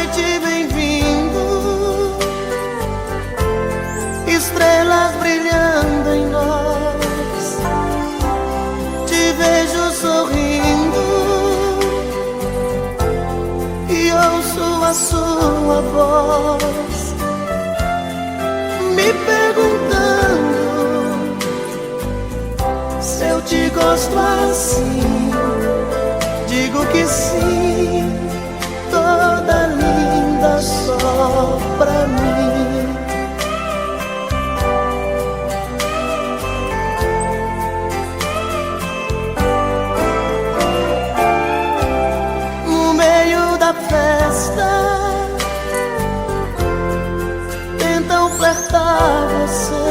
noite bem-vindo, estrelas brilhando em nós. Te vejo sorrindo e ouço a sua voz, me perguntando se eu te gosto assim. Digo que sim, toda linda só pra mim. No meio da festa tentam flertar você,